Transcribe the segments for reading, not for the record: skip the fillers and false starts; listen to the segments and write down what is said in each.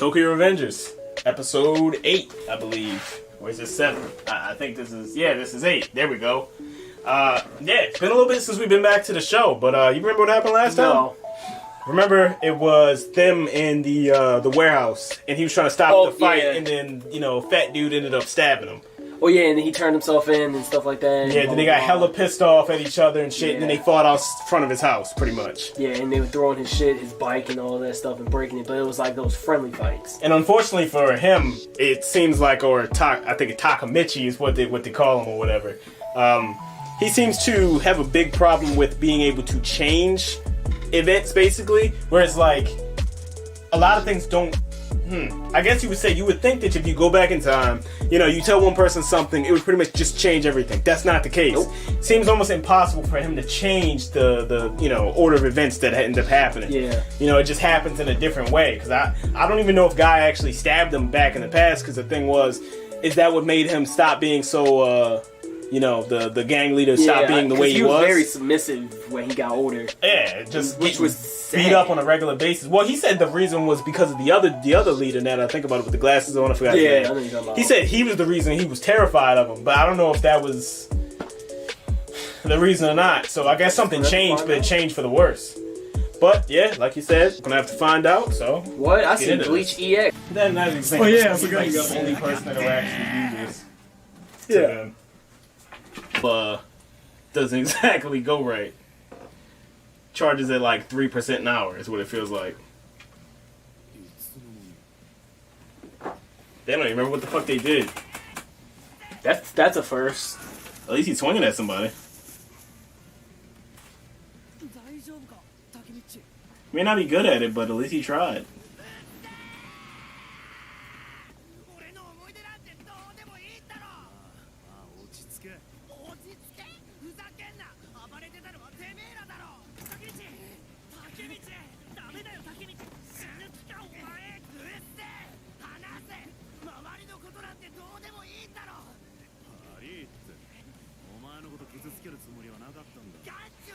Tokyo Revengers, episode 8, I believe. Or is it 7? I think this is 8. There we go. It's been a little bit since we've been back to the show, but you remember what happened last time? No. Remember, it was them in the warehouse, and he was trying to stop the fight, and then, fat dude ended up stabbing him. Oh yeah, and he turned himself in and stuff like that. Yeah, then they got hella pissed off at each other and shit, and then they fought out front of his house, pretty much. Yeah, and they were throwing his shit, his bike and all that stuff and breaking it, but it was like those friendly fights. And unfortunately for him, it seems like, I think Takamichi is what they call him or whatever. He seems to have a big problem with being able to change events, basically, whereas like a lot of things don't. I guess you would think that if you go back in time, you tell one person something, it would pretty much just change everything. That's not the case. Nope. It seems almost impossible for him to change the order of events that end up happening. Yeah. It just happens in a different way. Because I don't even know if Guy actually stabbed him back in the past. Because the thing is that what made him stop being so the gang leader stopped being the way he was. He was very submissive when he got older. Yeah, just which was beat up on a regular basis. Well, he said the reason was because of the other leader. Now that I think about it, with the glasses on, I forgot his name. I know you're talking about. He said he was the reason he was terrified of him, but I don't know if that was the reason or not. So I guess something changed, but it changed for the worse. But yeah, like you said, we're gonna have to find out. So what? I see Bleach EX. Then that's exactly. Oh yeah, I forgot he's the only person that will actually do this. Yeah. Doesn't exactly go right. Charges at like 3% an hour is what it feels like. They don't even remember what the fuck they did. That's a first. At least he's swinging at somebody. May not be good at it, but at least he tried.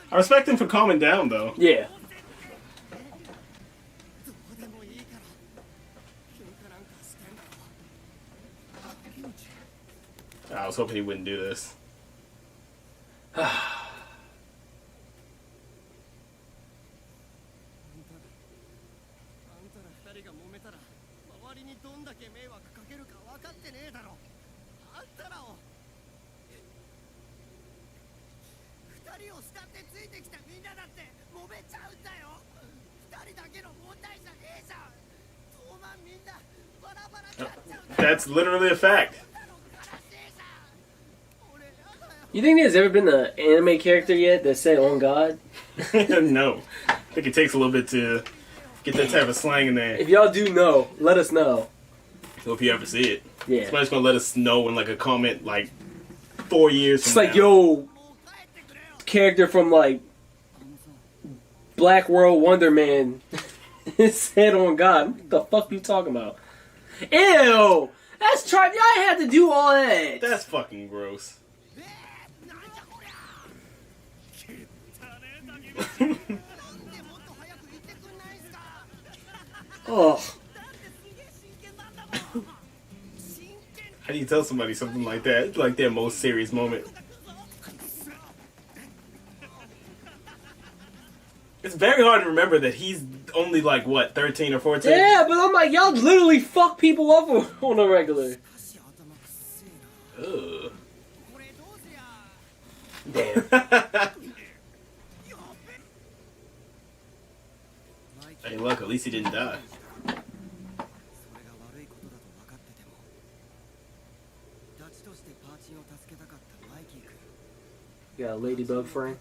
I respect him for calming down, though. Yeah. I was hoping he wouldn't do this. That's literally a fact. You think there's ever been an anime character yet that said "on God"? No. I think it takes a little bit to get that type of slang in there. If y'all do know, let us know. So if you ever see it. Yeah. Somebody's gonna let us know in like a comment like 4 years from It's like, now. yo, character from like Black World Wonder Man said "on God." What the fuck you talking about? Ew! That's y'all had to do all that. That's fucking gross. Oh. How do you tell somebody something like that? It's like their most serious moment. It's very hard to remember that he's only like, what, 13 or 14? Yeah, but I'm like, y'all literally fuck people up on a regular. Ugh. Damn. Hey, look, at least he didn't die. You got a ladybug friend?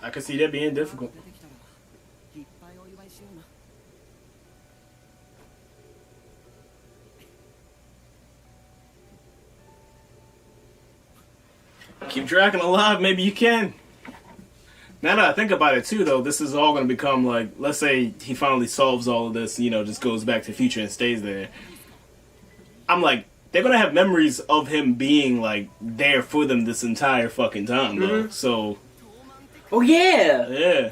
I can see that being difficult. Keep Draken alive, maybe you can. Now that I think about it too, though, this is all going to become like, let's say he finally solves all of this, just goes back to the future and stays there. I'm like they're gonna have memories of him being like there for them this entire fucking time, though. So, oh yeah, yeah.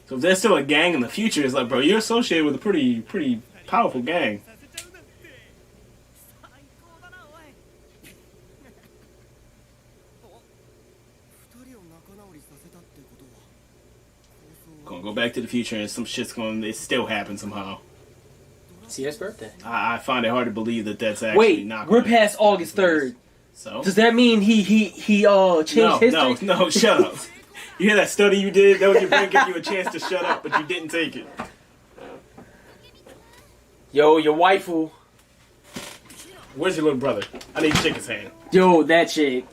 So if there's still a gang in the future, it's like, bro, you're associated with a pretty powerful gang. Gonna go back to the future and some shit's gonna it still happen somehow. T.S.'s birthday. I find it hard to believe that that's actually not. We're past August 3rd. So does that mean he changed history? No, shut up. You hear that study you did? That was your brain giving you a chance to shut up, but you didn't take it. Yo, your waifu. Where's your little brother? I need to shake his hand. Yo, that chick.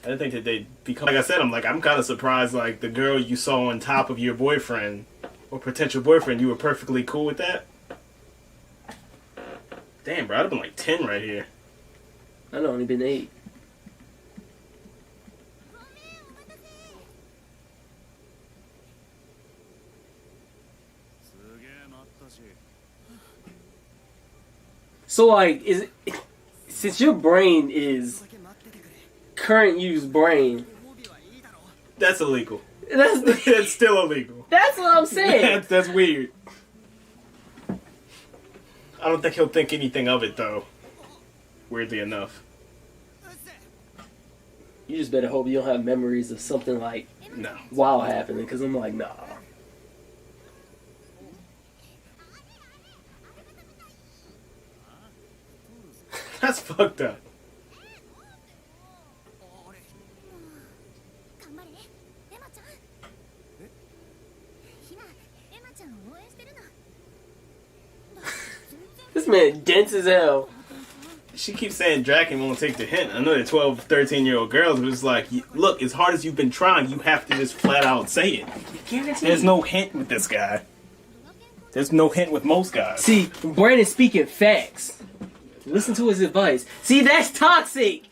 I didn't think that they'd become... Like I said, I'm kind of surprised, like, the girl you saw on top of your boyfriend, or potential boyfriend, you were perfectly cool with that? Damn, bro, I'd have been like 10 right here. I'd only been 8. So, like, since your brain is current use brain, that's illegal. That's it's still illegal. That's what I'm saying. That's weird. I don't think he'll think anything of it, though. Weirdly enough. You just better hope you don't have memories of something like no wow happening, because I'm like, nah. That's fucked up. This man dense as hell. She keeps saying DRAKEN won't take the hint. I know they're 12, 13-year-old girls, but it's like, look, as hard as you've been trying, you have to just flat out say it. There's no hint with this guy. There's no hint with most guys. See, Brandon's speaking facts. Listen to his advice. See, that's toxic!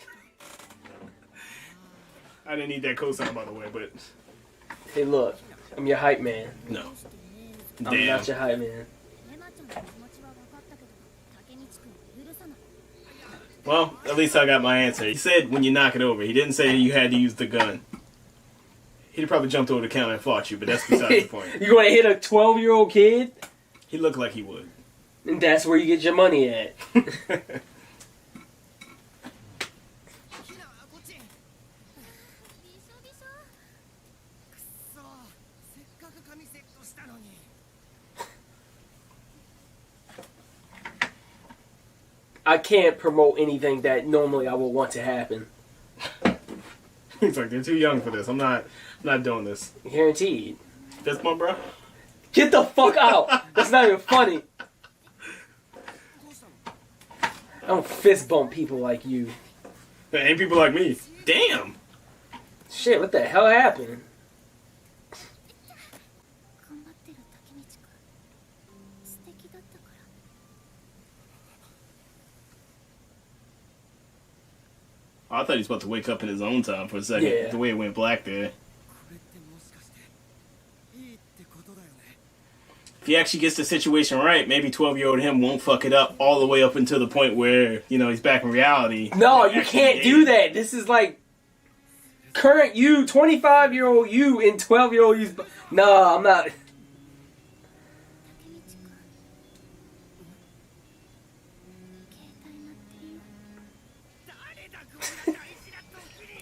I didn't need that cosign, by the way, but... Hey, look. I'm your hype man. No. I'm Damn. not your hype man. Well, at least I got my answer. He said when you knock it over. He didn't say you had to use the gun. He'd probably jumped over the counter and fought you, but that's beside the point. You gonna hit a 12-year-old kid? He looked like he would. And that's where you get your money at. I can't promote anything that normally I would want to happen. He's like, they're too young for this. I'm not doing this. Guaranteed. Fist bump, bro? Get the fuck out! That's not even funny. I don't fist bump people like you. There ain't people like me. Damn! Shit, what the hell happened? I thought he was about to wake up in his own time for a second. Yeah. The way it went black there. If he actually gets the situation right, maybe 12-year-old him won't fuck it up all the way up until the point where, you know, he's back in reality. No, you can't do that. This is like current you, 25-year-old you, and 12-year-old you. No, I'm not.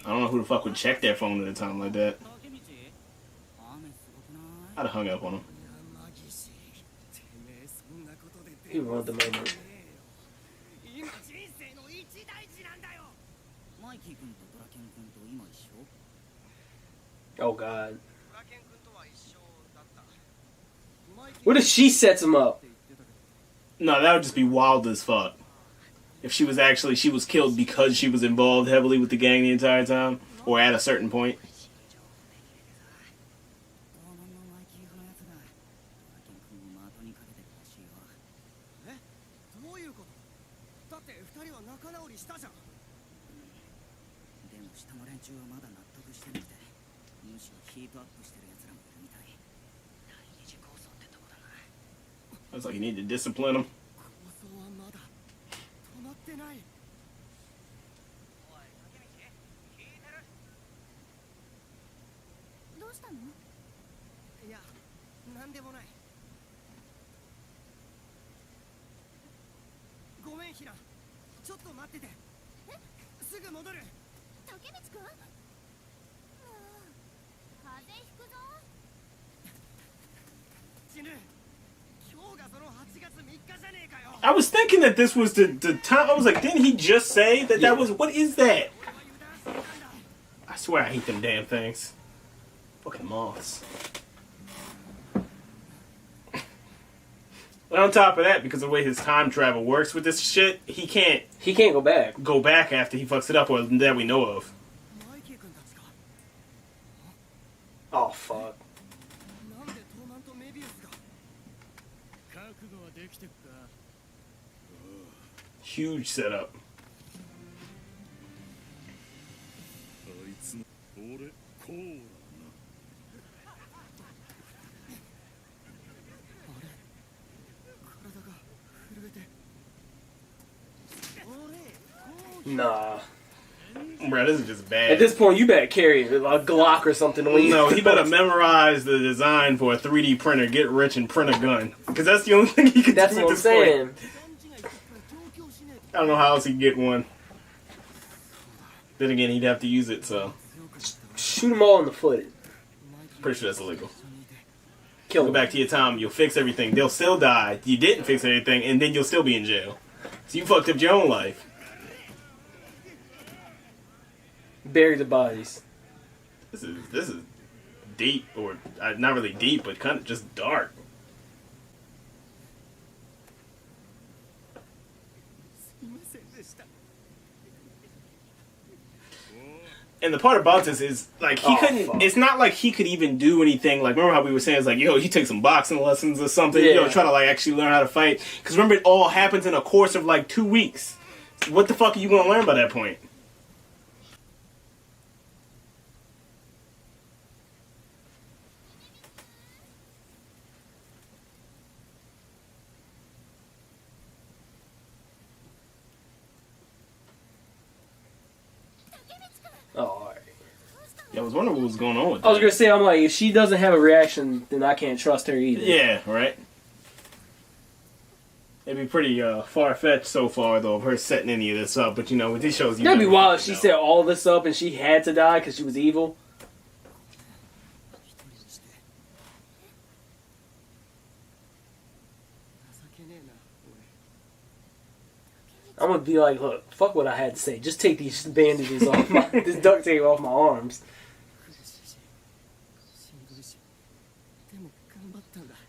I don't know who the fuck would check their phone at a time like that. I'd have hung up on him. He ruined the moment. Oh God. What if she sets him up? No, that would just be wild as fuck. If she was killed because she was involved heavily with the gang the entire time, or at a certain point. Looks like you need to discipline him. 構想はまだ止まってない。どうしたの？いや、なんでもない。ごめんヒラ、ちょっと待ってて。すぐ戻る。竹光くん？もう風邪ひくぞ。死ぬ。今日がその8月3日じゃねえかよ。 I was thinking that this was the time. I was like, didn't he just say that that was... What is that? I swear I hate them damn things. Fucking moths. And on top of that, because of the way his time travel works with this shit, he can't go back. go back after he fucks it up, or that we know of. マイケイ君たちか。 Oh fuck. なんでトーマンとメビウスが。覚悟はできてっか。 Huge setup. あいつの俺コーラな。体が震えて。 Nah. Bro, this is just bad. At this point, you better carry a Glock or something. When No, he better memorize the design for a 3D printer, get rich, and print a gun. Because that's the only thing he can That's do what at I'm this point. saying. I don't know how else he can get one. Then again, he'd have to use it, so... Shoot them all in the foot. Pretty sure that's illegal. Kill Go them. back to your time, you'll fix everything. They'll still die. You didn't fix anything, and then you'll still be in jail. So you fucked up your own life. Bury the bodies. This is deep, or not really deep, but kind of just dark. And the part about this is, like, he couldn't... fuck. It's not like he could even do anything. Like, remember how we were saying, it's like, yo, he takes some boxing lessons or something. You know, Yeah. try to, like, actually learn how to fight. Because remember, it all happens in a course of, like, 2 weeks. What the fuck are you going to learn by that point? Oh, alright. Yeah, I was wondering what was going on with that. I was gonna say, I'm like, if she doesn't have a reaction, then I can't trust her either. Yeah, right? It'd be pretty far-fetched so far, though, of her setting any of this up. But, you know, with these shows... That'd be never wild if fucking she know. set all this up and she had to die because she was evil. I'm gonna be like, look, fuck what I had to say. Just take these bandages off my, this duct tape off my arms.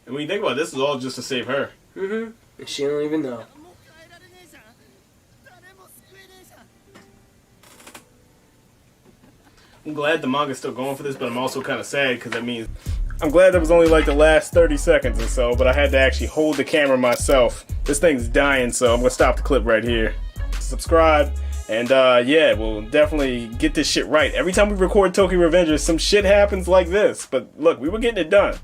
And when you think about it, this is all just to save her. Mm-hmm. And she don't even know. I'm glad the manga's still going for this, but I'm also kind of sad because that means... I'm glad that was only like the last 30 seconds or so, but I had to actually hold the camera myself. This thing's dying, so I'm going to stop the clip right here. Subscribe, and yeah, we'll definitely get this shit right. Every time we record Tokyo Revengers, some shit happens like this. But look, we were getting it done.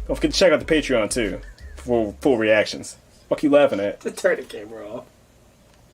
Don't forget to check out the Patreon too for full reactions. Fuck you laughing at? Just turn the camera off.